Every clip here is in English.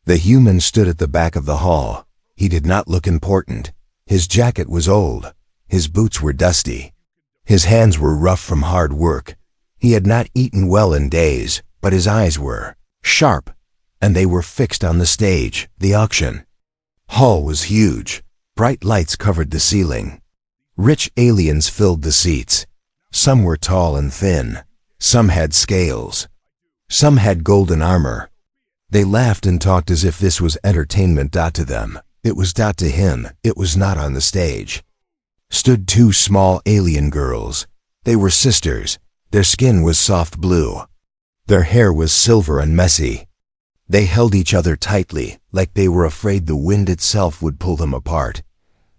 The human stood at the back of the hall. He did not look important. His jacket was old. His boots were dusty. His hands were rough from hard work. He had not eaten well in days, but his eyes were sharp, and they were fixed on the stage, the auction. Hall was huge. Bright lights covered the ceiling. Rich aliens filled the seats. Some were tall and thin. Some had scales. Some had golden armor. They laughed and talked as if this was entertainment. To them, it was. To him, it was not. On the stage stood two small alien girls. They were sisters. Their skin was soft blue. Their hair was silver and messy. They held each other tightly, like they were afraid the wind itself would pull them apart.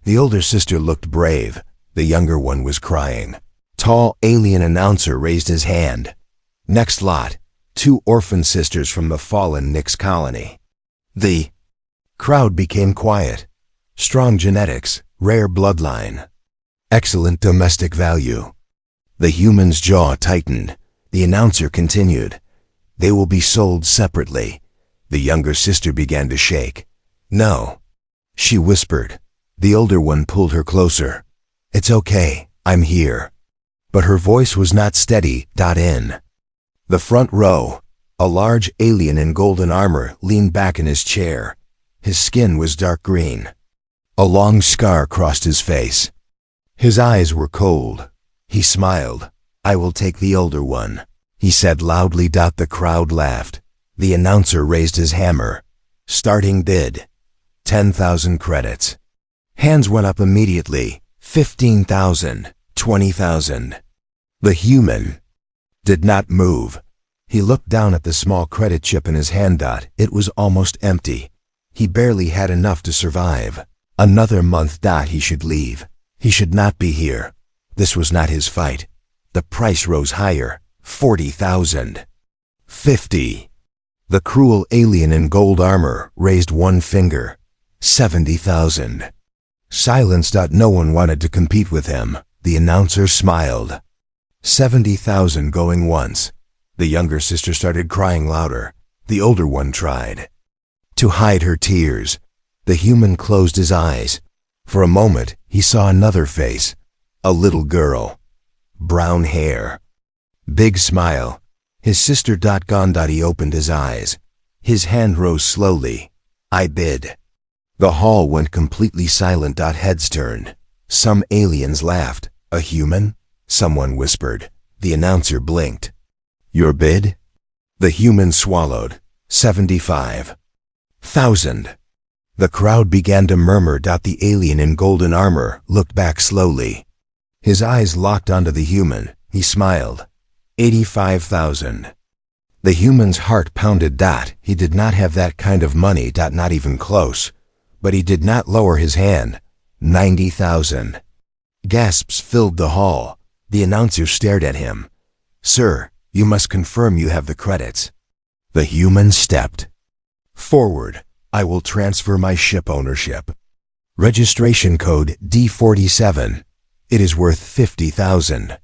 The older sister looked brave. The younger one was crying. Tall alien announcer raised his hand. Next lot, two orphan sisters from the fallen Nix colony. The crowd became quiet. Strong genetics, rare bloodline. Excellent domestic value. The human's jaw tightened. The announcer continued. They will be sold separately. The younger sister began to shake. No, she whispered. The older one pulled her closer. It's okay, I'm here. But her voice was not steady. In the front row, a large alien in golden armor leaned back in his chair. His skin was dark green. A long scar crossed his face. His eyes were cold. He smiled. I will take the older one, he said loudly. The crowd laughed. The announcer raised his hammer. Starting bid. 10,000 credits. Hands went up immediately. 15,000, 20,000. The human did not move. He looked down at the small credit chip in his hand. It was almost empty. He barely had enough to survive. Another month. He should leave. He should not be here. This was not his fight. The price rose higher. 40,000. 50. The cruel alien in gold armor raised one finger. 70,000. Silence. No one wanted to compete with him. The announcer smiled. 70,000 going once. The younger sister started crying louder. The older one tried to hide her tears. The human closed his eyes. For a moment, he saw another face. A little girl. Brown hair. Big smile. His sister. Gone. He opened his eyes. His hand rose slowly. I bid. The hall went completely silent. Heads turned. Some aliens laughed. A human? Someone whispered. The announcer blinked. Your bid? The human swallowed. 75,000. The crowd began to murmur. The alien in golden armor looked back slowly. His eyes locked onto the human. He smiled. 85,000. The human's heart pounded. He did not have that kind of money. Not even close. But he did not lower his hand. 90,000. Gasps filled the hall. The announcer stared at him. Sir, you must confirm you have the credits. The human stepped forward. I will transfer my ship ownership. Registration code D47. It is worth 50,000.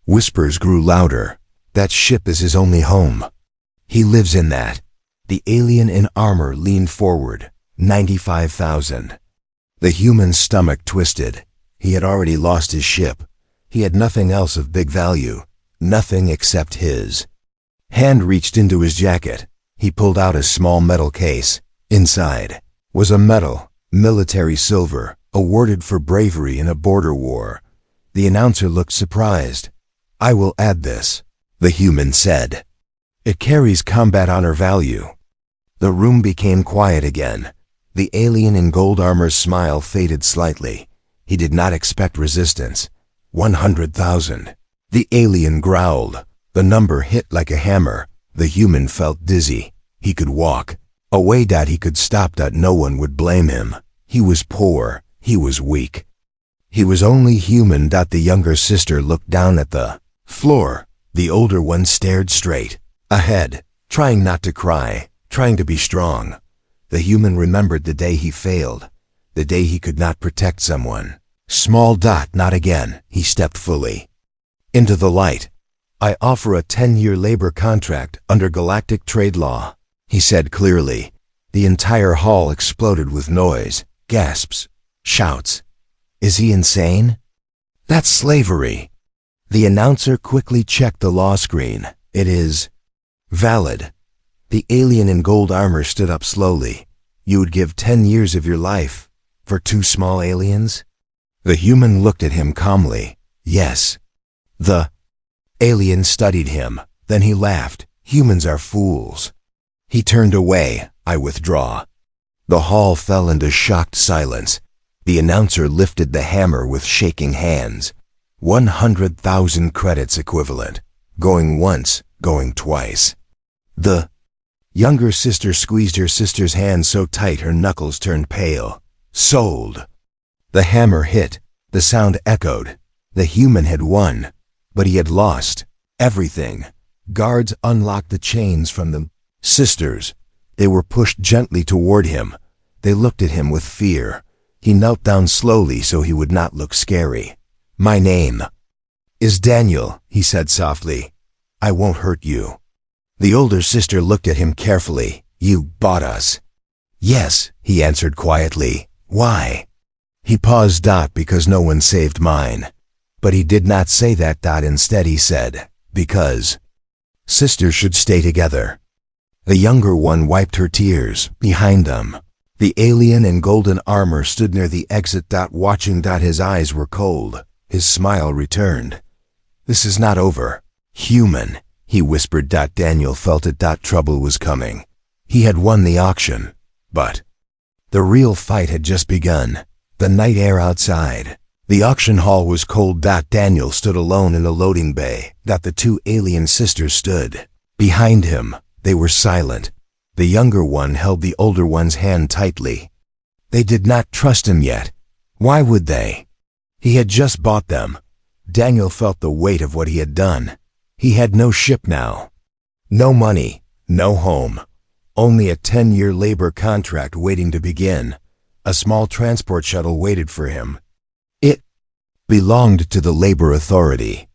Whispers grew louder. That ship is his only home. He lives in that. The alien in armor leaned forward. 95,000. The human's stomach twisted. He had already lost his ship. He had nothing else of big value. Nothing except his hand reached into his jacket. He pulled out a small metal case. Inside was a medal, military silver, awarded for bravery in a border war. The announcer looked surprised. I will add this, the human said. It carries combat honor value. The room became quiet again. The alien in gold armor's smile faded slightly. He did not expect resistance. 100,000. The alien growled. The number hit like a hammer. The human felt dizzy. He could walk. Away. He could stop. No one would blame him. He was poor. He was weak. He was only human. The younger sister looked down at the floor. The older one stared straight ahead, trying not to cry, trying to be strong. The human remembered the day he failed, the day he could not protect someone. Small. Not again. He stepped fully into the light. I offer a 10-year labor contract under galactic trade law, he said clearly. The entire hall exploded with noise, gasps, shouts. Is he insane? That's slavery. The announcer quickly checked the law screen. It is valid. The alien in gold armor stood up slowly. You would give 10 years of your life for 2 small aliens? The human looked at him calmly. Yes. The alien studied him. Then he laughed. Humans are fools. He turned away. I withdraw. The hall fell into shocked silence. The announcer lifted the hammer with shaking hands. 100,000 credits equivalent. Going once, going twice. The younger sister squeezed her sister's hand so tight her knuckles turned pale. Sold. The hammer hit. The sound echoed. The human had won, but he had lost everything. Guards unlocked the chains from the sisters. They were pushed gently toward him. They looked at him with fear. He knelt down slowly so he would not look scary. My name is Daniel, he said softly. I won't hurt you. The older sister looked at him carefully. You bought us. Yes, he answered quietly. Why? He paused. Because no one saved mine. But he did not say that. Instead he said, because sisters should stay together. The younger one wiped her tears. Behind them, the alien in golden armor stood near the exit. Watching. His eyes were cold. His smile returned. This is not over. Human, he whispered. Daniel felt it. Trouble was coming. He had won the auction, but the real fight had just begun. The night air outside. The auction hall was cold. Daniel stood alone in the loading bay. The 2 alien sisters stood behind him. They were silent. The younger one held the older one's hand tightly. They did not trust him yet. Why would they? He had just bought them. Daniel felt the weight of what he had done. He had no ship now. No money. No home. Only a 10-year labor contract waiting to begin. A small transport shuttle waited for him. It belonged to the labor authority.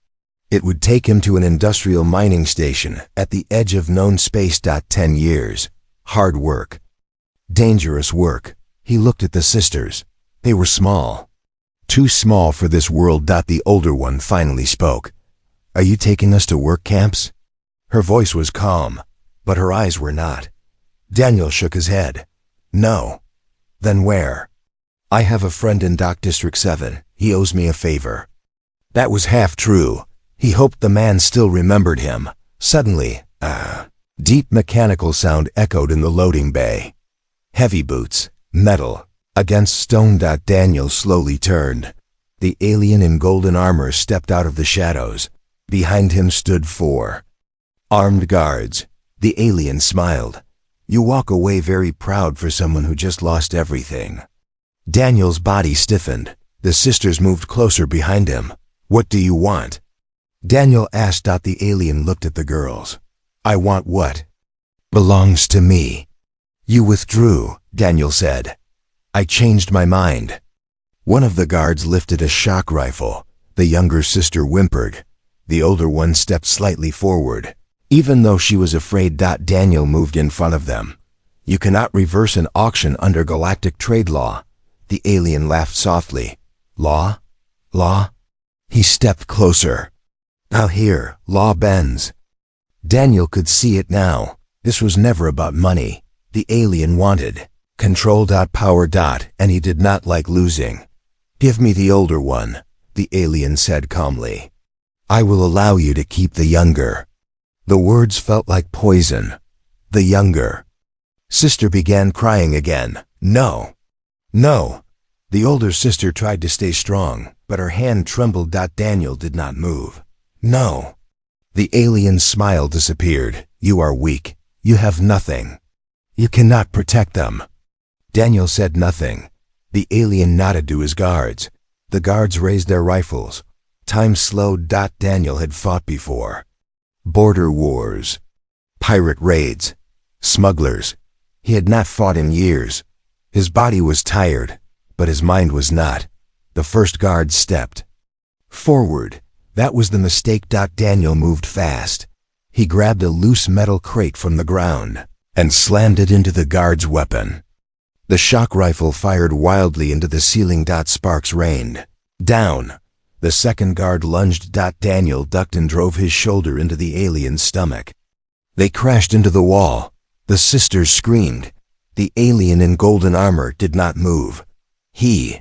It would take him to an industrial mining station at the edge of known space. 10 years. Hard work. Dangerous work. He looked at the sisters. They were small. Too small for this world. The older one finally spoke. Are you taking us to work camps? Her voice was calm, but her eyes were not. Daniel shook his head. No. Then where? I have a friend in District 7. He owes me a favor. That was half true. He hoped the man still remembered him. Suddenly, deep mechanical sound echoed in the loading bay. Heavy boots, metal, against stone. Daniel slowly turned. The alien in golden armor stepped out of the shadows. Behind him stood 4 armed guards. The alien smiled. You walk away very proud for someone who just lost everything. Daniel's body stiffened. The sisters moved closer behind him. What do you want? Daniel asked. The alien looked at the girls. I want what belongs to me. You withdrew, Daniel said. I changed my mind. One of the guards lifted a shock rifle. The younger sister whimpered. The older one stepped slightly forward. Even though she was afraid. Daniel moved in front of them. You cannot reverse an auction under galactic trade law. The alien laughed softly. Law? Law? He stepped closer. Now here, law bends. Daniel could see it now. This was never about money. The alien wanted control. Power. And he did not like losing. Give me the older one, the alien said calmly. I will allow you to keep the younger. The words felt like poison. The younger sister began crying again. No. No. The older sister tried to stay strong, but her hand trembled. Daniel did not move. No. The alien's smile disappeared. You are weak. You have nothing. You cannot protect them. Daniel said nothing. The alien nodded to his guards. The guards raised their rifles. Time slowed. Daniel had fought before. Border wars. Pirate raids. Smugglers. He had not fought in years. His body was tired, but his mind was not. The first guard stepped forward. That was the mistake. Daniel moved fast. He grabbed a loose metal crate from the ground. and slammed it into the guard's weapon. The shock rifle fired wildly into the ceiling. Sparks rained. Down. The second guard lunged. Daniel ducked and drove his shoulder into the alien's stomach. They crashed into the wall. The sisters screamed. The alien in golden armor did not move. He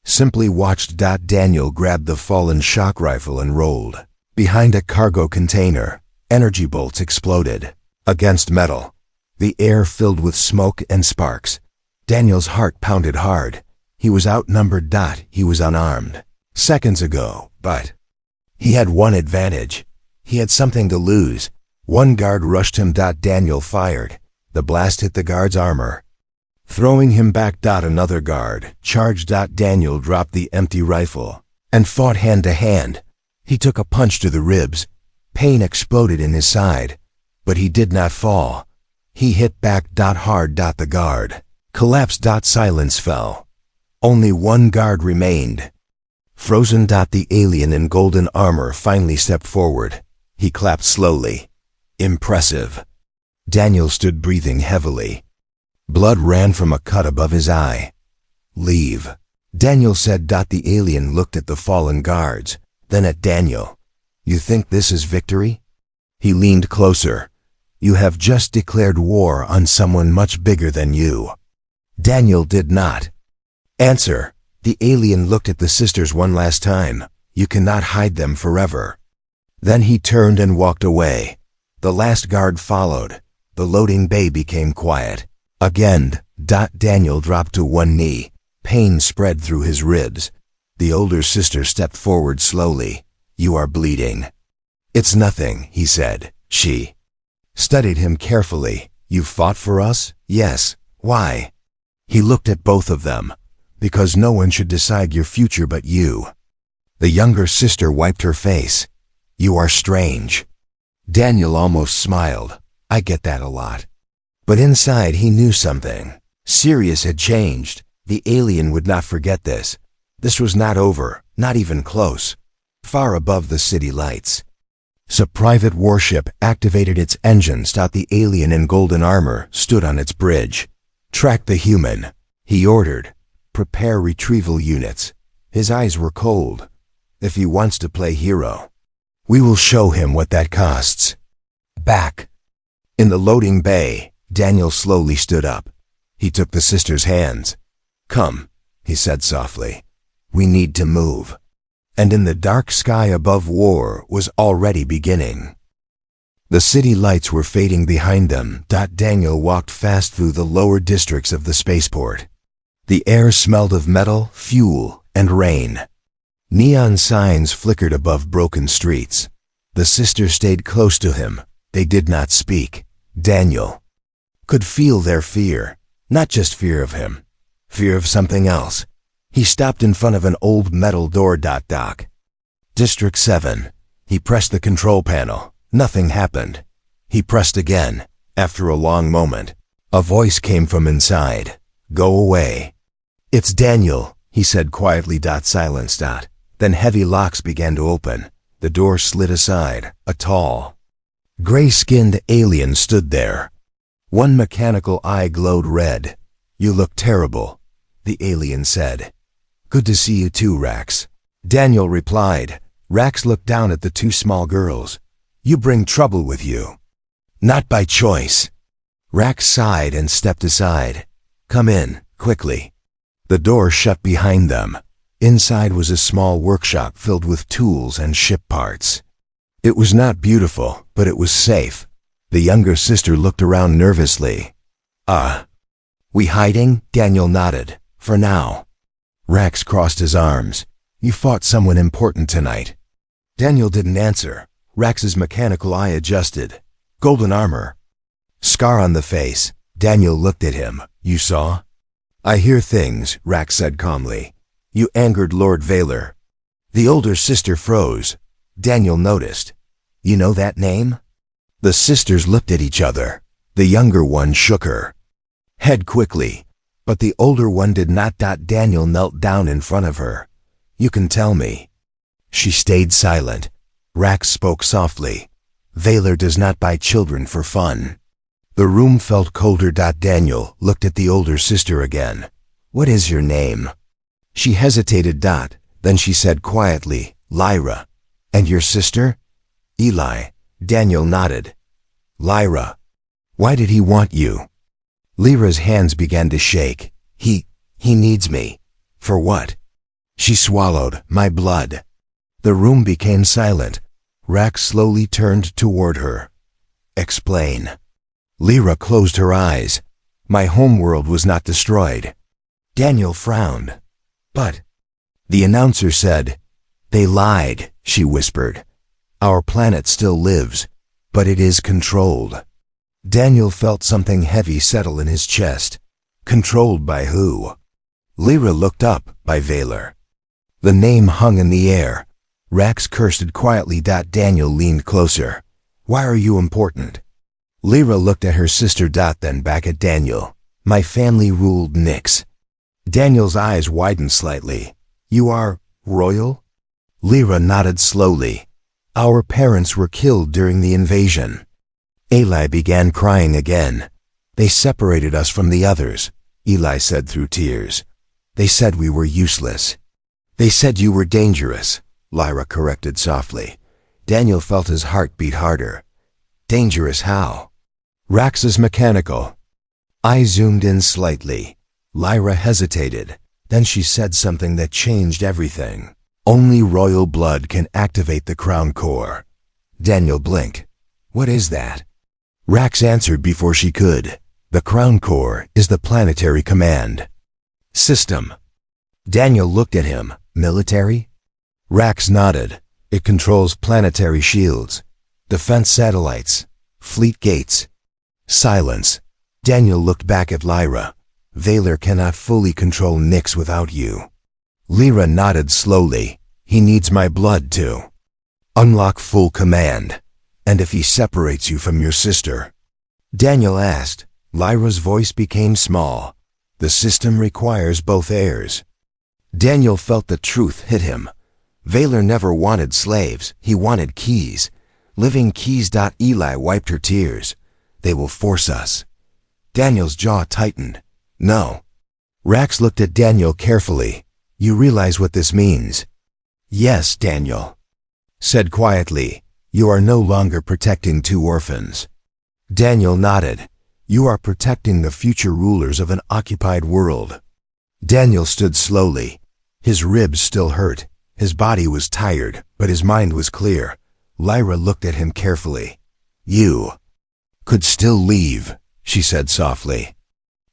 simply watched. Daniel grabbed the fallen shock rifle and rolled. Behind a cargo container, energy bolts exploded. Against metal. The air filled with smoke and sparks. Daniel's heart pounded hard. He was outnumbered. He was unarmed. Seconds ago, but he had one advantage. He had something to lose. One guard rushed him. Daniel fired. The blast hit the guard's armor, throwing him back. Another guard charged. Daniel dropped the empty rifle and fought hand to hand. He took a punch to the ribs. Pain exploded in his side, but he did not fall. He hit back. Hard. The guard collapsed. Silence fell. Only one guard remained. Frozen. The alien in golden armor finally stepped forward. He clapped slowly. Impressive. Daniel stood breathing heavily. Blood ran from a cut above his eye. Leave, Daniel said. The alien looked at the fallen guards, then at Daniel. You think this is victory? He leaned closer. You have just declared war on someone much bigger than you. Daniel did not answer. The alien looked at the sisters one last time. You cannot hide them forever. Then he turned and walked away. The last guard followed. The loading bay became quiet. Again. Daniel dropped to one knee. Pain spread through his ribs. The older sister stepped forward slowly. You are bleeding. It's nothing, he said. She studied him carefully. You fought for us? Yes. Why? He looked at both of them. Because no one should decide your future but you. The younger sister wiped her face. You are strange. Daniel almost smiled. I get that a lot. But inside he knew something. Sirius had changed. The alien would not forget this. This was not over, not even close. Far above the city lights. A private warship activated its engines. The alien in golden armor stood on its bridge. Track the human, he ordered. Prepare retrieval units. His eyes were cold. If he wants to play hero, we will show him what that costs. Back. In the loading bay, Daniel slowly stood up. He took the sisters' hands. Come, he said softly. We need to move. And in the dark sky above, war was already beginning. The city lights were fading behind them. Daniel walked fast through the lower districts of the spaceport. The air smelled of metal, fuel, and rain. Neon signs flickered above broken streets. The sisters stayed close to him. They did not speak. Daniel could feel their fear, not just fear of him, fear of something else. He stopped in front of an old metal door. District 7. He pressed the control panel. Nothing happened. He pressed again. After a long moment, a voice came from inside. Go away. It's Daniel, he said quietly. Silence. Then heavy locks began to open. The door slid aside. A tall, gray-skinned alien stood there. One mechanical eye glowed red. You look terrible, the alien said. Good to see you too, Rax. Daniel replied. Rax looked down at the two small girls. You bring trouble with you. Not by choice. Rax sighed and stepped aside. Come in, quickly. The door shut behind them. Inside was a small workshop filled with tools and ship parts. It was not beautiful, but it was safe. The younger sister looked around nervously. We hiding? Daniel nodded. For now. Rax crossed his arms. You fought someone important tonight. Daniel didn't answer. Rax's mechanical eye adjusted. Golden armor. Scar on the face. Daniel looked at him. You saw? I hear things, Rax said calmly. You angered Lord Vaylor. The older sister froze. Daniel noticed. You know that name? The sisters looked at each other. The younger one shook her head quickly, but the older one did not. Daniel knelt down in front of her. You can tell me. She stayed silent. Rax spoke softly. Vaylor does not buy children for fun. The room felt colder. Daniel looked at the older sister again. What is your name? She hesitated. Then she said quietly, Lyra. And your sister? Eli. Daniel nodded. Lyra. Why did he want you? Lyra's hands began to shake. He needs me. For what? She swallowed. My blood. The room became silent. Rax slowly turned toward her. Explain. Lyra closed her eyes. My homeworld was not destroyed. Daniel frowned. But the announcer said, they lied, she whispered. Our planet still lives, but it is controlled. Daniel felt something heavy settle in his chest. Controlled by who? Lyra looked up. By Valor. The name hung in the air. Rax cursed quietly. Daniel leaned closer. Why are you important? Lyra looked at her sister. Then back at Daniel. My family ruled Nyx. Daniel's eyes widened slightly. You are royal? Lyra nodded slowly. Our parents were killed during the invasion. Eli began crying again. They separated us from the others, Eli said through tears. They said we were useless. They said you were dangerous, Lyra corrected softly. Daniel felt his heart beat harder. Dangerous how? Rax is mechanical. I zoomed in slightly. Lyra hesitated. Then she said something that changed everything. Only royal blood can activate the crown core. Daniel blinked. What is that? Rax answered before she could. The crown core is the planetary command system. Daniel looked at him. Military? Rax nodded. It controls planetary shields, defense satellites, fleet gates. Silence. Daniel looked back at Lyra. Valor cannot fully control Nyx without you. Lyra nodded slowly. He needs my blood too. Unlock full command. And if he separates you from your sister? Daniel asked. Lyra's voice became small. The system requires both heirs. Daniel felt the truth hit him. Valor never wanted slaves. He wanted keys. Living keys. Eli wiped her tears. They will force us. Daniel's jaw tightened. No. Rax looked at Daniel carefully. You realize what this means? Yes, Daniel said quietly. You are no longer protecting two orphans. Daniel nodded. You are protecting the future rulers of an occupied world. Daniel stood slowly. His ribs still hurt. His body was tired, but his mind was clear. Lyra looked at him carefully. You could still leave, she said softly.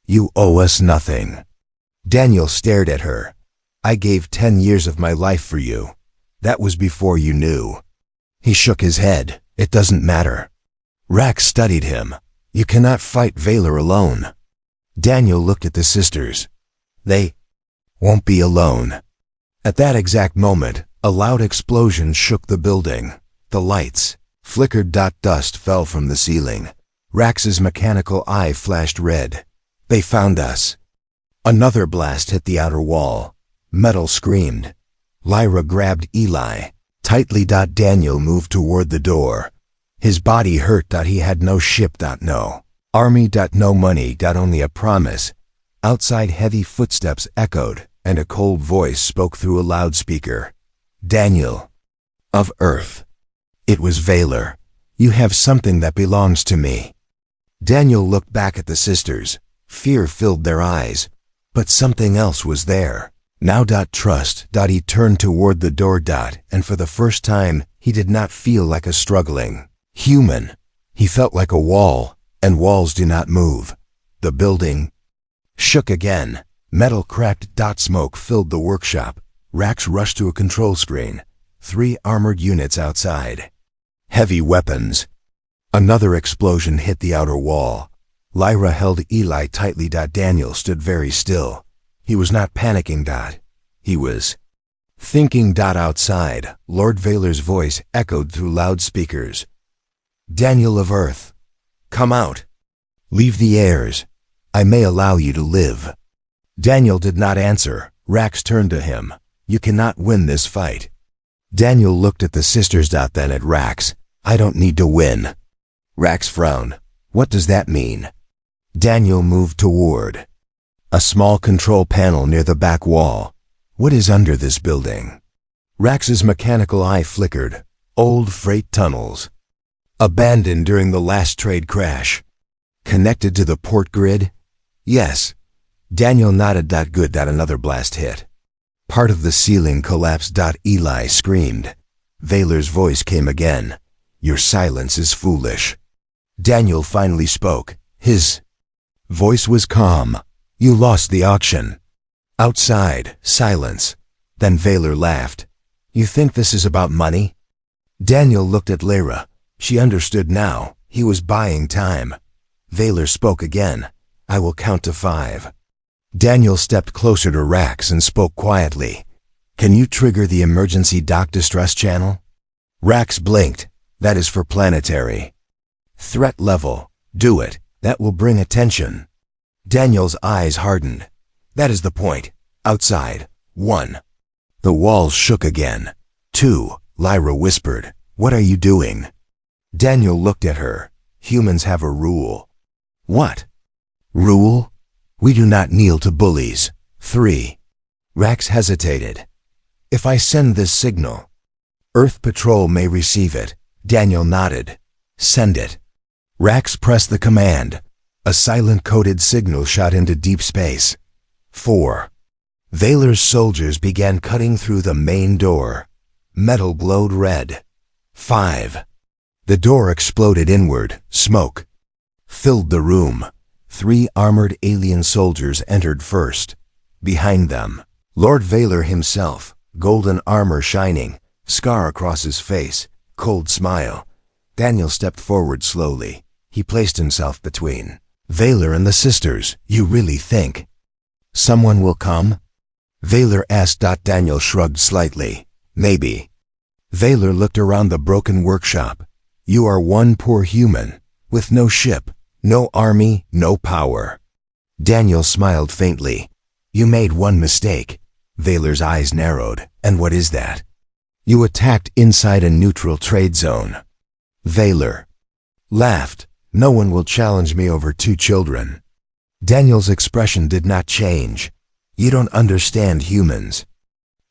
You owe us nothing. Daniel stared at her. I gave 10 years of my life for you. That was before you knew. He shook his head. It doesn't matter. Rax studied him. You cannot fight Valor alone. Daniel looked at the sisters. They won't be alone. At that exact moment, a loud explosion shook the building. The lights flickered. Dust fell from the ceiling. Rax's mechanical eye flashed red. They found us. Another blast hit the outer wall. Metal screamed. Lyra grabbed Eli tightly. Daniel moved toward the door. His body hurt. He had no ship. No army. No money. Only a promise. Outside, heavy footsteps echoed, and a cold voice spoke through a loudspeaker. Daniel. Of Earth. It was Valor. You have something that belongs to me. Daniel looked back at the sisters. Fear filled their eyes. But something else was there. Now. Trust. He turned toward the door. And for the first time, he did not feel like a struggling human. He felt like a wall, and walls do not move. The building shook again. Metal cracked. Smoke filled the workshop. Rax rushed to a control screen. 3 armored units outside. Heavy weapons. Another explosion hit the outer wall. Lyra held Eli tightly. Daniel stood very still. He was not panicking. He was thinking. Outside, Lord Valor's voice echoed through loudspeakers. Daniel of Earth, come out. Leave the heirs. I may allow you to live. Daniel did not answer. Rax turned to him. You cannot win this fight. Daniel looked at the sisters. Then at Rax. I don't need to win. Rax frowned. What does that mean? Daniel moved toward a small control panel near the back wall. What is under this building? Rax's mechanical eye flickered. Old freight tunnels. Abandoned during the last trade crash. Connected to the port grid? Yes. Daniel nodded. Good. Another blast hit. Part of the ceiling collapsed. Eli screamed. Vaylor's voice came again. Your silence is foolish. Daniel finally spoke. His voice was calm. You lost the auction. Outside, silence. Then Vaylor laughed. You think this is about money? Daniel looked at Lyra. She understood now. He was buying time. Vaylor spoke again. I will count to 5. Daniel stepped closer to Rax and spoke quietly. Can you trigger the emergency dock distress channel? Rax blinked. That is for planetary. Threat level. Do it. That will bring attention. Daniel's eyes hardened. That is the point. Outside. 1. The walls shook again. 2. Lyra whispered. What are you doing? Daniel looked at her. Humans have a rule. What? Rule? We do not kneel to bullies. 3. Rax hesitated. If I send this signal, Earth Patrol may receive it. Daniel nodded. Send it. Rax pressed the command. A silent coded signal shot into deep space. 4. Vaylor's soldiers began cutting through the main door. Metal glowed red. 5. The door exploded inward. Smoke filled the room. 3 armored alien soldiers entered first. Behind them, Lord Vaylor himself, golden armor shining, scar across his face, cold smile. Daniel stepped forward slowly. He placed himself between Vaylor and the sisters. You really think someone will come? Vaylor asked. Daniel shrugged slightly. Maybe. Vaylor looked around the broken workshop. You are one poor human, with no ship, no army, no power. Daniel smiled faintly. You made one mistake. Vaylor's eyes narrowed. And what is that? You attacked inside a neutral trade zone. Vaylor laughed. No one will challenge me over 2 children. Daniel's expression did not change. You don't understand humans.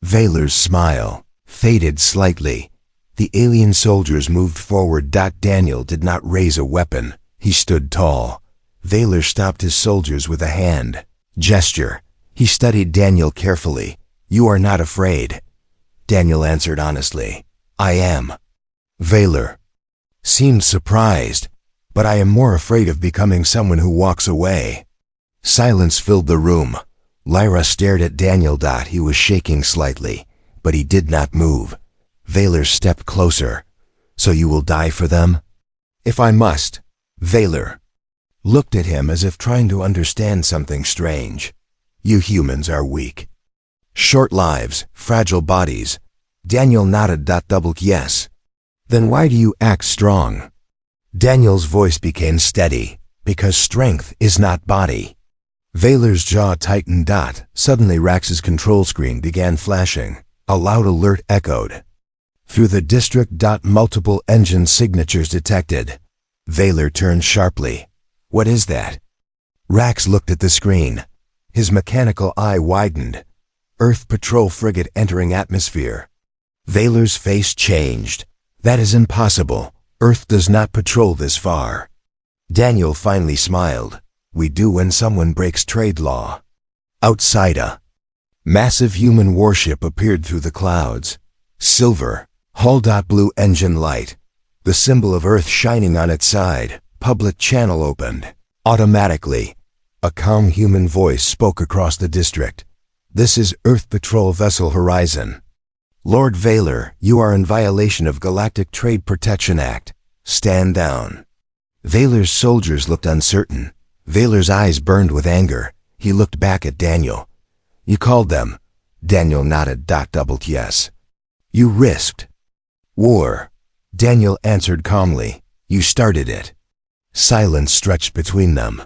Vaylor's smile faded slightly. The alien soldiers moved forward. Daniel did not raise a weapon. He stood tall. Vaylor stopped his soldiers with a hand gesture. He studied Daniel carefully. You are not afraid. Daniel answered honestly. I am. Vaylor seemed surprised. But I am more afraid of becoming someone who walks away. Silence filled the room. Lyra stared at Daniel. He was shaking slightly, but he did not move. Vaylor stepped closer. So you will die for them? If I must. Vaylor looked at him as if trying to understand something strange. You humans are weak. Short lives, fragile bodies. Daniel nodded. Yes. Then why do you act strong? Daniel's voice became steady. Because strength is not body. Vaylor's jaw tightened. Suddenly Rax's control screen began flashing. A loud alert echoed through the district. Multiple engine signatures detected. Vaylor turned sharply. What is that? Rax looked at the screen. His mechanical eye widened. Earth Patrol frigate entering atmosphere. Vaylor's face changed. That is impossible. Earth does not patrol this far. Daniel finally smiled. We do when someone breaks trade law. Outside a massive human warship appeared through the clouds. Silver, hull. Blue engine light. The symbol of Earth shining on its side. Public channel opened. Automatically, a calm human voice spoke across the district. This is Earth Patrol Vessel Horizon. Lord Vaylor, you are in violation of Galactic Trade Protection Act. Stand down. Vaylor's soldiers looked uncertain. Vaylor's eyes burned with anger. He looked back at Daniel. You called them. Daniel nodded. Yes. You risked war. Daniel answered calmly. You started it. Silence stretched between them.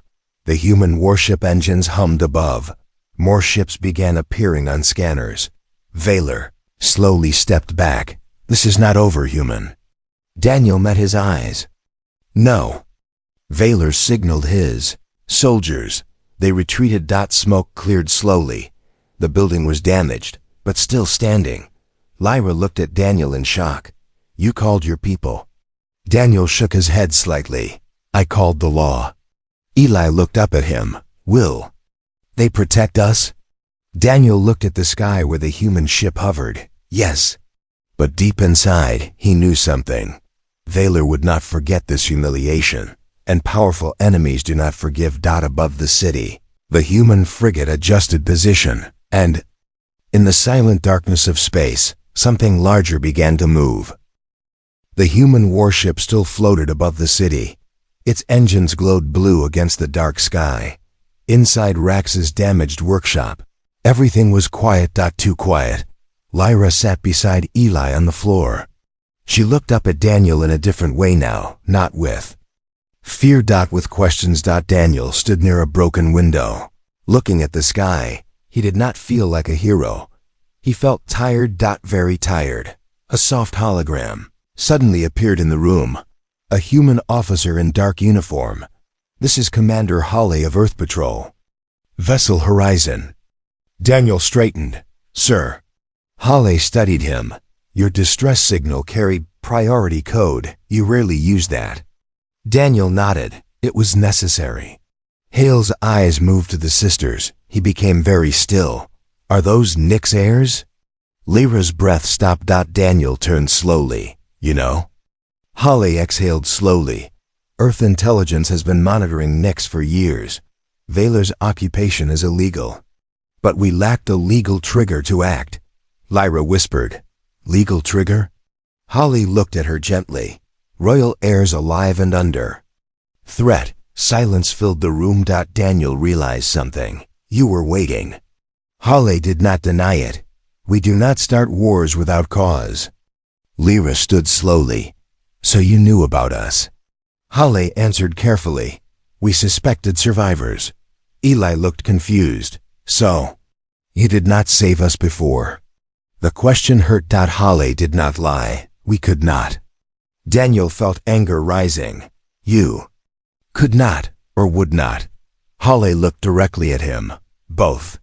The human warship engines hummed above. More ships began appearing on scanners. Vaylor slowly stepped back. This is not over, human. Daniel met his eyes. No. Valor signaled his. Soldiers. They retreated. Smoke cleared slowly. The building was damaged, but still standing. Lyra looked at Daniel in shock. You called your people. Daniel shook his head slightly. I called the law. Eli looked up at him. Will they protect us? Daniel looked at the sky where the human ship hovered. Yes. But deep inside, he knew something. Valor would not forget this humiliation, and powerful enemies do not forgive. Above the city, the human frigate adjusted position, and in the silent darkness of space, something larger began to move. The human warship still floated above the city. Its engines glowed blue against the dark sky. Inside Rax's damaged workshop, everything was quiet. Too quiet. Lyra sat beside Eli on the floor. She looked up at Daniel in a different way now, not with fear. With questions. Daniel stood near a broken window. Looking at the sky, he did not feel like a hero. He felt tired. Very tired. A soft hologram suddenly appeared in the room. A human officer in dark uniform. This is Commander Hawley of Earth Patrol. Vessel Horizon. Daniel straightened. Sir. Hawley studied him. Your distress signal carried priority code. You rarely use that. Daniel nodded. It was necessary. Hale's eyes moved to the sisters. He became very still. Are those Nick's heirs? Lyra's breath stopped. Daniel turned slowly. You know? Hawley exhaled slowly. Earth intelligence has been monitoring Nyx for years. Valor's occupation is illegal. But we lacked a legal trigger to act. Lyra whispered. Legal trigger? Hawley looked at her gently. Royal heirs alive and under threat. Silence filled the room. Daniel realized something. You were waiting. Hawley did not deny it. We do not start wars without cause. Lyra stood slowly. So you knew about us? Hawley answered carefully. We suspected survivors. Eli looked confused. So, you did not save us before? The question hurt. Hawley did not lie. We could not. Daniel felt anger rising. You could not, or would not. Hawley looked directly at him. Both.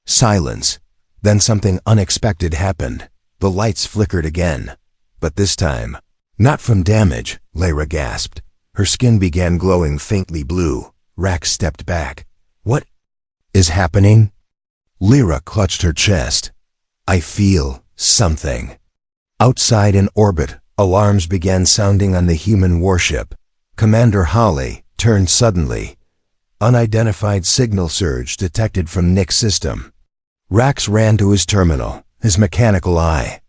Silence. Then something unexpected happened. The lights flickered again. But this time, not from damage, Lyra gasped. Her skin began glowing faintly blue. Rax stepped back. What is happening? Lyra clutched her chest. I feel something. Outside in orbit, alarms began sounding on the human warship. Commander Hawley turned suddenly. Unidentified signal surge detected from Nick's system. Rax ran to his terminal. His mechanical eye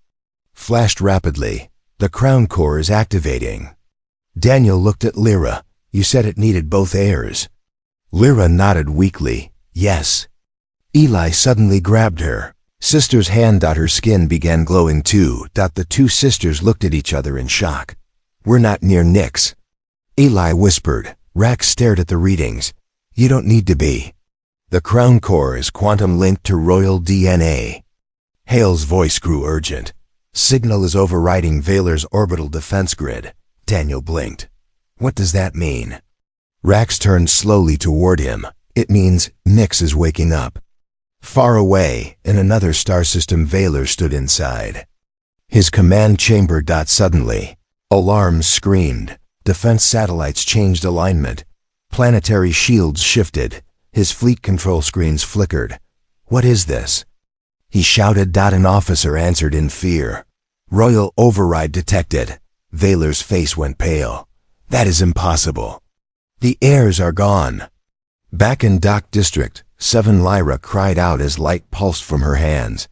flashed rapidly. The crown core is activating. Daniel looked at Lyra. You said it needed both heirs. Lyra nodded weakly. Yes. Eli suddenly grabbed her. Sister's hand. Her skin began glowing too. The two sisters looked at each other in shock. We're not near Nyx. Eli whispered. Rax stared at the readings. You don't need to be. The crown core is quantum linked to royal DNA. Hale's voice grew urgent. Signal is overriding Valor's orbital defense grid. Daniel blinked. What does that mean? Rax turned slowly toward him. It means Nyx is waking up. Far away, in another star system, Valor stood inside his command chamber. Suddenly, alarms screamed. Defense satellites changed alignment. Planetary shields shifted. His fleet control screens flickered. What is this? He shouted. An officer answered in fear. Royal override detected. Valor's face went pale. That is impossible. The heirs are gone. Back in Dock District, 7 Lyra cried out as light pulsed from her hands.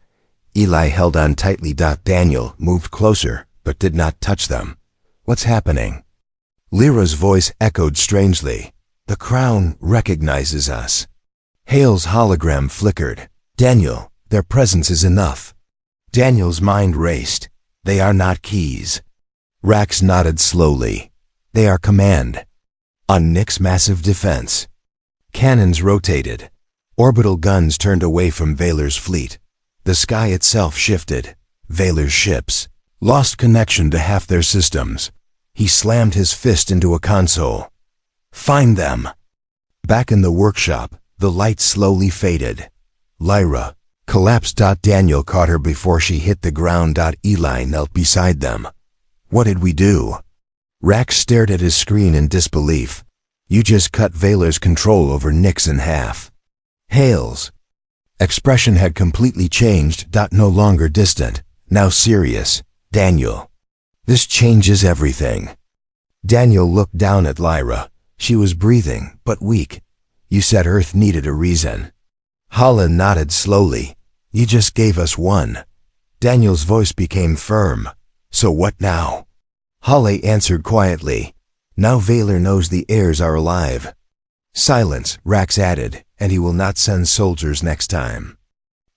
Eli held on tightly. Daniel moved closer, but did not touch them. What's happening? Lyra's voice echoed strangely. The crown recognizes us. Hale's hologram flickered. Daniel, their presence is enough. Daniel's mind raced. They are not keys. Rax nodded slowly. They are command. On Nyx's massive defense. Cannons rotated. Orbital guns turned away from Valor's fleet. The sky itself shifted. Valor's ships lost connection to half their systems. He slammed his fist into a console. Find them. Back in the workshop, the light slowly faded. Lyra collapsed. Daniel caught her before she hit the ground. Eli knelt beside them. What did we do? Rax stared at his screen in disbelief. You just cut Vaylor's control over Nyx in half. Hales. Expression had completely changed. No longer distant, now serious. Daniel. This changes everything. Daniel looked down at Lyra. She was breathing, but weak. You said Earth needed a reason. Hala nodded slowly. You just gave us one. Daniel's voice became firm. So what now? Hala answered quietly. Now Vaylor knows the heirs are alive. Silence, Rax added, and he will not send soldiers next time.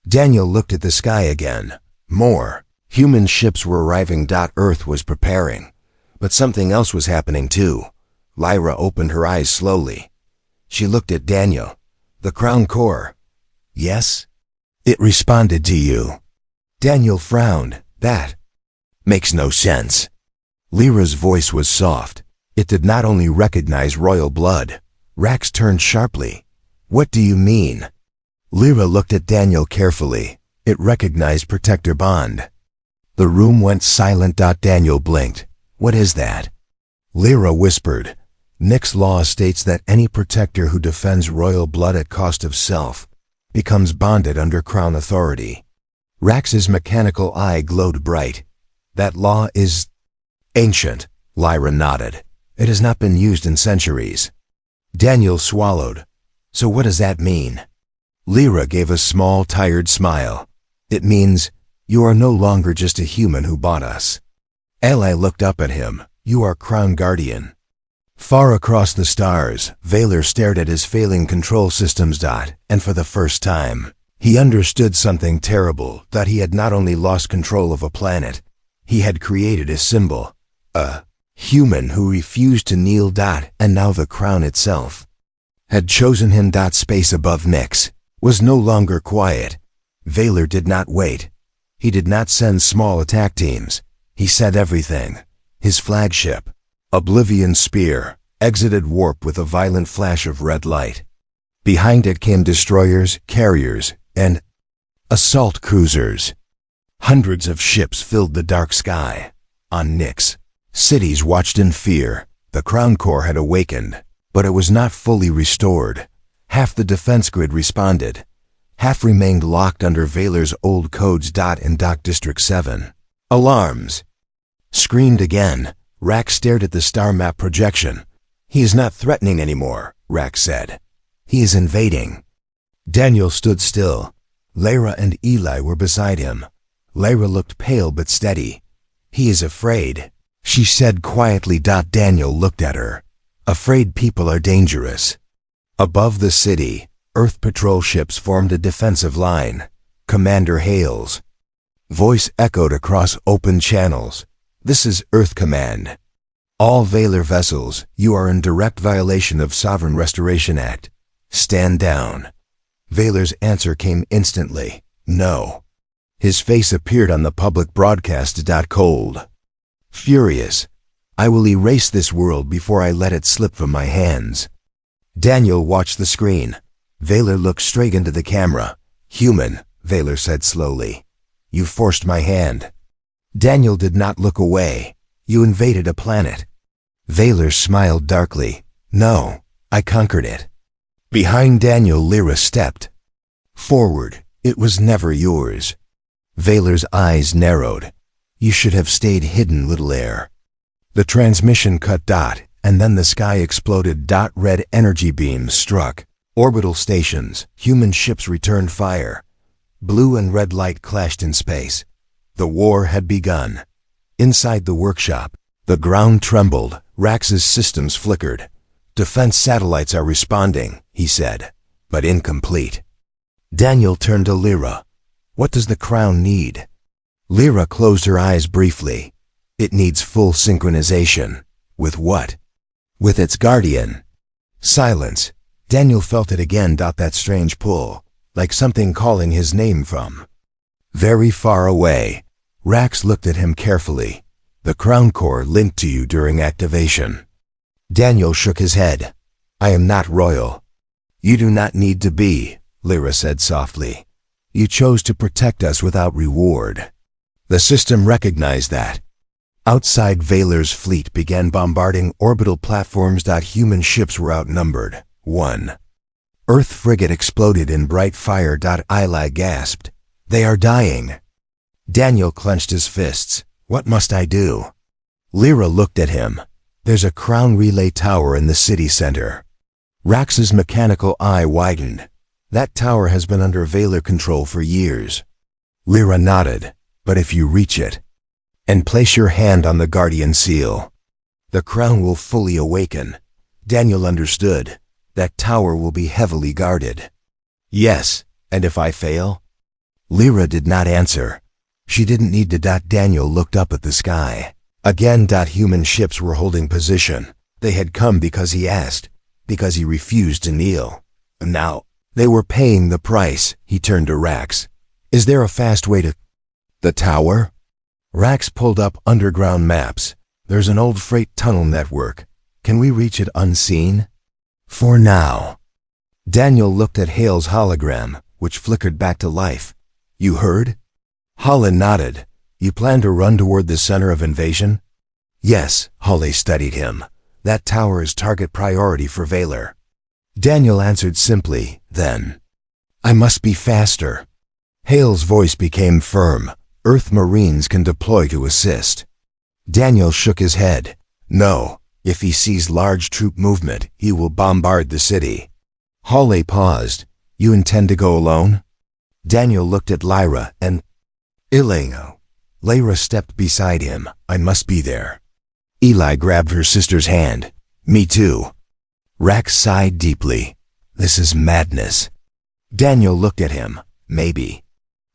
Daniel looked at the sky again. More. Human ships were arriving. Earth was preparing. But something else was happening too. Lyra opened her eyes slowly. She looked at Daniel. The Crown Core. Yes? It responded to you. Daniel frowned. That makes no sense. Lyra's voice was soft. It did not only recognize royal blood. Rax turned sharply. What do you mean? Lyra looked at Daniel carefully. It recognized Protector Bond. The room went silent. Daniel blinked. What is that? Lyra whispered. Nyx law states that any protector who defends royal blood at cost of self becomes bonded under crown authority. Rax's mechanical eye glowed bright. That law is ancient, Lyra nodded. It has not been used in centuries. Daniel swallowed. So what does that mean? Lyra gave a small, tired smile. It means you are no longer just a human who bought us. Eli looked up at him. You are Crown Guardian. Far across the stars, Vaylor stared at his failing control systems. And for the first time, he understood something terrible, that he had not only lost control of a planet, he had created a symbol. A human who refused to kneel. And now the crown itself had chosen him. Space above Nyx was no longer quiet. Vaylor did not wait. He did not send small attack teams. He sent everything. His flagship, Oblivion Spear, exited warp with a violent flash of red light. Behind it came destroyers, carriers, and assault cruisers. Hundreds of ships filled the dark sky. On Nyx, cities watched in fear. The Crown Core had awakened, but it was not fully restored. Half the defense grid responded. Half remained locked under Vaylor's old codes. In Dock District 7. Alarms screamed again. Rax stared at the star map projection. He is not threatening anymore, Rax said. He is invading. Daniel stood still. Lyra and Eli were beside him. Lyra looked pale but steady. He is afraid, she said quietly. Daniel looked at her. Afraid people are dangerous. Above the city, Earth patrol ships formed a defensive line. Commander Hales' voice echoed across open channels. This is Earth Command. All Vaylor vessels, you are in direct violation of Sovereign Restoration Act. Stand down. Vaylor's answer came instantly. No. His face appeared on the public broadcast. Cold. Furious. I will erase this world before I let it slip from my hands. Daniel watched the screen. Vaylor looked straight into the camera. Human, Vaylor said slowly. You forced my hand. Daniel did not look away. You invaded a planet. Vaylor smiled darkly. No, I conquered it. Behind Daniel, Lyra stepped forward. It was never yours. Vaylor's eyes narrowed. You should have stayed hidden, little heir. The transmission cut. And then the sky exploded. Red energy beams struck orbital stations. Human ships returned fire. Blue and red light clashed in space. The war had begun. Inside the workshop, the ground trembled. Rax's systems flickered. Defense satellites are responding, he said, but incomplete. Daniel turned to Lyra. What does the crown need? Lyra closed her eyes briefly. It needs full synchronization. With what? With its guardian. Silence. Daniel felt it again. That strange pull, like something calling his name from very far away. Rax looked at him carefully. The Crown Core linked to you during activation. Daniel shook his head. I am not royal. You do not need to be, Lyra said softly. You chose to protect us without reward. The system recognized that. Outside Vaylor's fleet began bombarding orbital platforms. Human ships were outnumbered. 1. Earth frigate exploded in bright fire. Eli gasped. They are dying. Daniel clenched his fists. What must I do? Lyra looked at him. There's a crown relay tower in the city center. Rax's mechanical eye widened. That tower has been under Vaylor control for years. Lyra nodded. But if you reach it, and place your hand on the Guardian seal, the crown will fully awaken. Daniel understood. That tower will be heavily guarded. Yes, and if I fail? Lyra did not answer. She didn't need to. Daniel looked up at the sky. Again, human ships were holding position. They had come because he asked, because he refused to kneel. And now, they were paying the price. He turned to Rax. Is there a fast way to the tower? Rax pulled up underground maps. There's an old freight tunnel network. Can we reach it unseen? For now. Daniel looked at Hale's hologram, which flickered back to life. You heard? Hala nodded. You plan to run toward the center of invasion? Yes, Hale studied him. That tower is target priority for Vaylor. Daniel answered simply, then. I must be faster. Hale's voice became firm. Earth Marines can deploy to assist. Daniel shook his head. No, if he sees large troop movement, he will bombard the city. Hale paused. You intend to go alone? Daniel looked at Lyra and Elena. Lyra stepped beside him. I must be there. Eli grabbed her sister's hand. Me too. Rax sighed deeply. This is madness. Daniel looked at him. Maybe.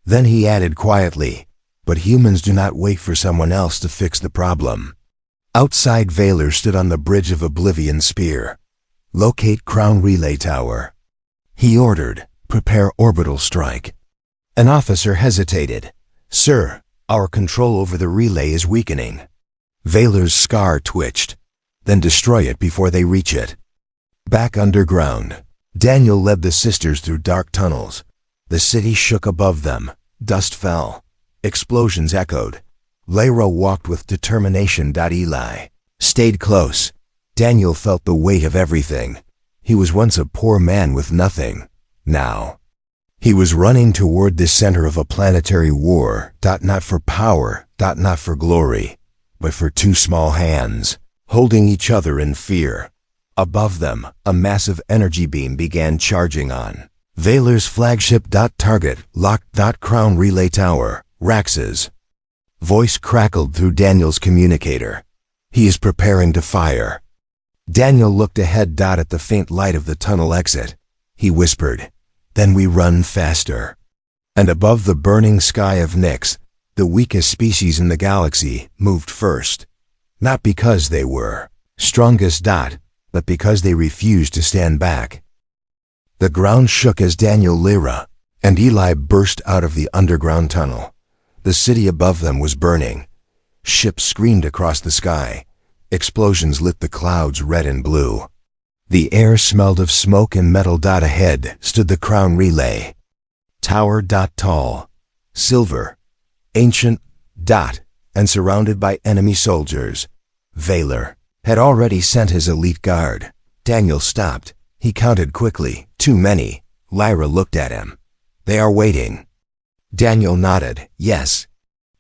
Then he added quietly, but humans do not wait for someone else to fix the problem. Outside Vaylor stood on the bridge of Oblivion Spear. Locate Crown Relay Tower. He ordered, prepare orbital strike. An officer hesitated. Sir, our control over the relay is weakening. Vaylor's scar twitched. Then destroy it before they reach it. Back underground, Daniel led the sisters through dark tunnels. The city shook above them. Dust fell. Explosions echoed. Lyra walked with determination. Eli stayed close. Daniel felt the weight of everything. He was once a poor man with nothing. Now, he was running toward the center of a planetary war. Not for power, not for glory, but for two small hands, holding each other in fear. Above them, a massive energy beam began charging on Vaylor's flagship. Target locked. Crown Relay Tower. Rax's voice crackled through Daniel's communicator. He is preparing to fire. Daniel looked ahead. At the faint light of the tunnel exit. He whispered, then we run faster. And above the burning sky of Nyx, the weakest species in the galaxy moved first. Not because they were strongest. But because they refused to stand back. The ground shook as Daniel, Lyra, and Eli burst out of the underground tunnel. The city above them was burning. Ships screamed across the sky. Explosions lit the clouds red and blue. The air smelled of smoke and metal. Ahead stood the Crown Relay Tower. Tall, silver, ancient. And surrounded by enemy soldiers. Vaylor had already sent his elite guard. Daniel stopped. He counted quickly. Too many. Lyra looked at him. They are waiting. Daniel nodded. Yes.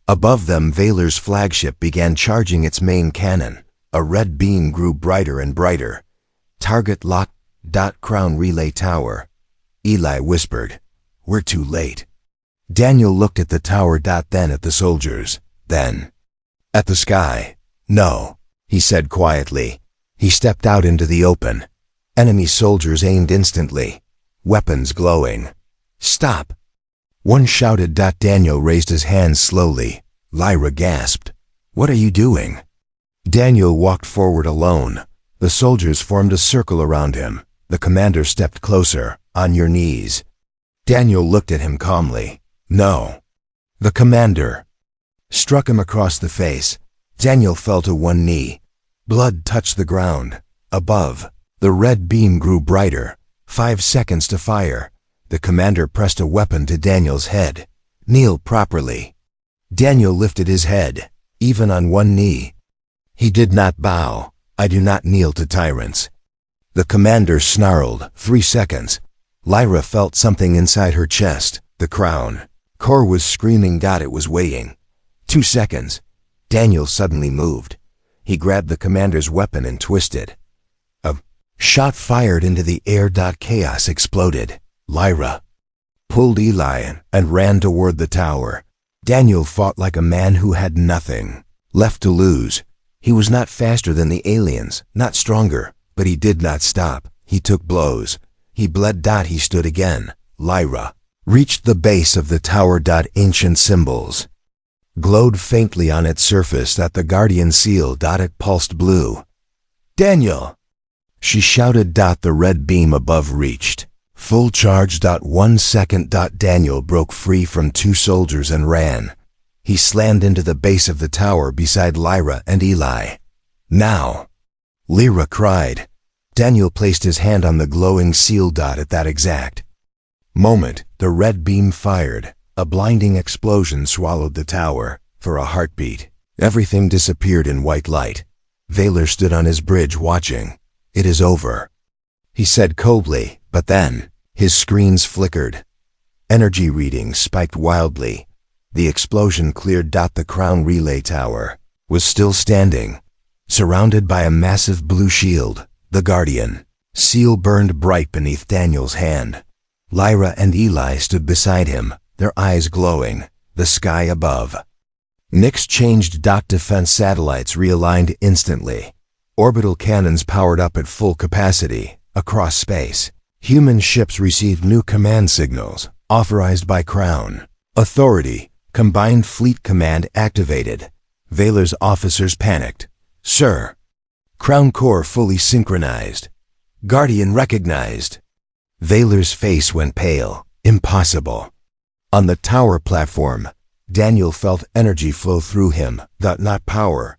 Above them, Vaylor's flagship began charging its main cannon. A red beam grew brighter and brighter. Target locked. Crown Relay Tower. Eli whispered. We're too late. Daniel looked at the tower. Then at the soldiers. Then at the sky. No, he said quietly. He stepped out into the open. Enemy soldiers aimed instantly, weapons glowing. Stop! One shouted. Daniel raised his hands slowly. Lyra gasped. What are you doing? Daniel walked forward alone. The soldiers formed a circle around him. The commander stepped closer. On your knees. Daniel looked at him calmly. No. The commander struck him across the face. Daniel fell to one knee. Blood touched the ground. Above, The red beam grew brighter. 5 seconds to fire. The commander pressed a weapon to Daniel's head. Kneel properly. Daniel lifted his head, even on one knee. He did not bow. I do not kneel to tyrants. The commander snarled. 3 seconds. Lyra felt something inside her chest, the crown. Core was screaming. It was waiting. 2 seconds. Daniel suddenly moved. He grabbed the commander's weapon and twisted. A shot fired into the air. Chaos exploded. Lyra pulled Eli and ran toward the tower. Daniel fought like a man who had nothing left to lose. He was not faster than the aliens, not stronger, but he did not stop. He took blows. He bled. He stood again. Lyra reached the base of the tower. Ancient symbols glowed faintly on its surface. The guardian seal. It pulsed blue. Daniel! She shouted. The red beam above reached full charge. 1 second. Daniel broke free from 2 soldiers and ran. He slammed into the base of the tower beside Lyra and Eli. Now! Lyra cried. Daniel placed his hand on the glowing seal. At that exact moment, the red beam fired. A blinding explosion swallowed the tower. For a heartbeat, everything disappeared in white light. Vaylor stood on his bridge watching. It is over, he said coldly, but then his screens flickered. Energy readings spiked wildly. The explosion cleared. The crown relay tower was still standing, surrounded by a massive blue shield. The guardian seal burned bright beneath Daniel's hand. Lyra and Eli stood beside him, their eyes glowing. The sky above. Nyx changed. Defense satellites realigned instantly. Orbital cannons powered up at full capacity. Across space, human ships received new command signals, authorized by Crown Authority. Combined Fleet Command activated. Vaylor's officers panicked. Sir! Crown Corps fully synchronized. Guardian recognized. Vaylor's face went pale. Impossible. On the tower platform, Daniel felt energy flow through him. Not power.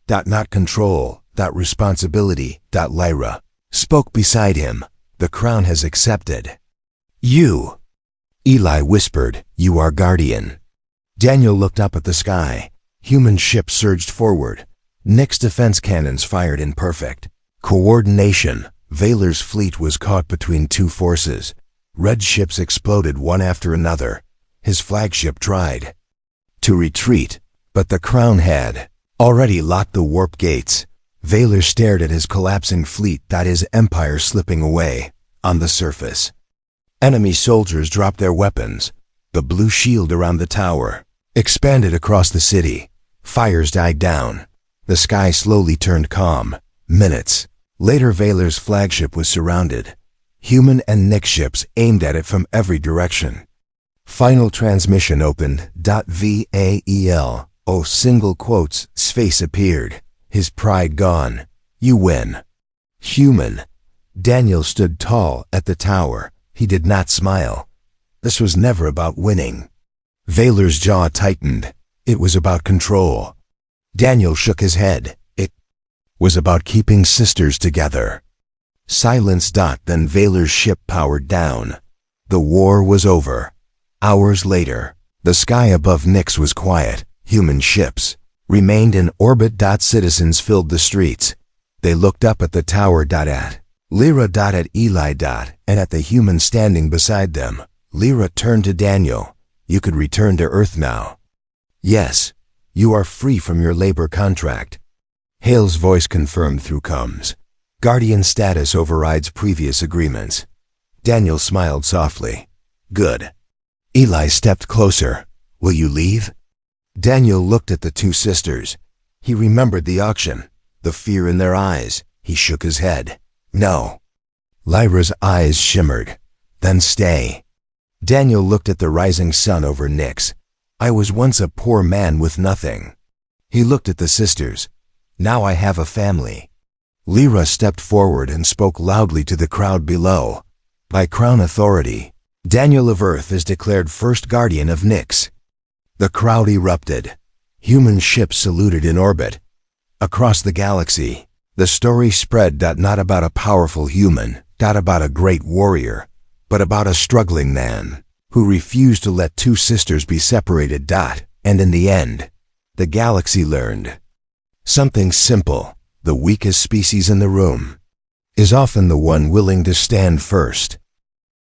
Not control. Responsibility. Lyra spoke beside him. The crown has accepted you. Eli whispered, you are guardian. Daniel looked up at the sky. Human ships surged forward. Nyx defense cannons fired in perfect coordination. Vaylor's fleet was caught between 2 forces. Red ships exploded one after another. His flagship tried to retreat, but the crown had already locked the warp gates. Vaylor stared at his collapsing fleet. His empire slipping away. On the surface, enemy soldiers dropped their weapons. The blue shield around the tower expanded across the city. Fires died down. The sky slowly turned calm. Minutes later, Vaylor's flagship was surrounded. Human and Nyx ships aimed at it from every direction. Final transmission opened. VAEL. Single quotes. Face appeared. His pride gone. You win. Human. Daniel stood tall at the tower. He did not smile. This was never about winning. Vaylor's jaw tightened. It was about control. Daniel shook his head. It was about keeping sisters together. Silence. Then Vaylor's ship powered down. The war was over. Hours later, the sky above Nyx was quiet. Human ships remained in orbit. Citizens filled the streets. They looked up at the tower. At Lyra. At Eli. And at the human standing beside them. Lyra turned to Daniel. You could return to Earth now. Yes, you are free from your labor contract. Hale's voice confirmed through comms. Guardian status overrides previous agreements. Daniel smiled softly. Good. Eli stepped closer. Will you leave? Daniel looked at the 2 sisters. He remembered the auction, the fear in their eyes. He shook his head. No. Lyra's eyes shimmered. Then stay. Daniel looked at the rising sun over Nyx. I was once a poor man with nothing. He looked at the sisters. Now I have a family. Lyra stepped forward and spoke loudly to the crowd below. By Crown Authority, Daniel of Earth is declared first guardian of Nyx. The crowd erupted. Human ships saluted in orbit. Across the galaxy, The story spread not about a powerful human, not about a great warrior, but about a struggling man who refused to let two sisters be separated. And in the end, the galaxy learned something simple: the weakest species in the room is often the one willing to stand first.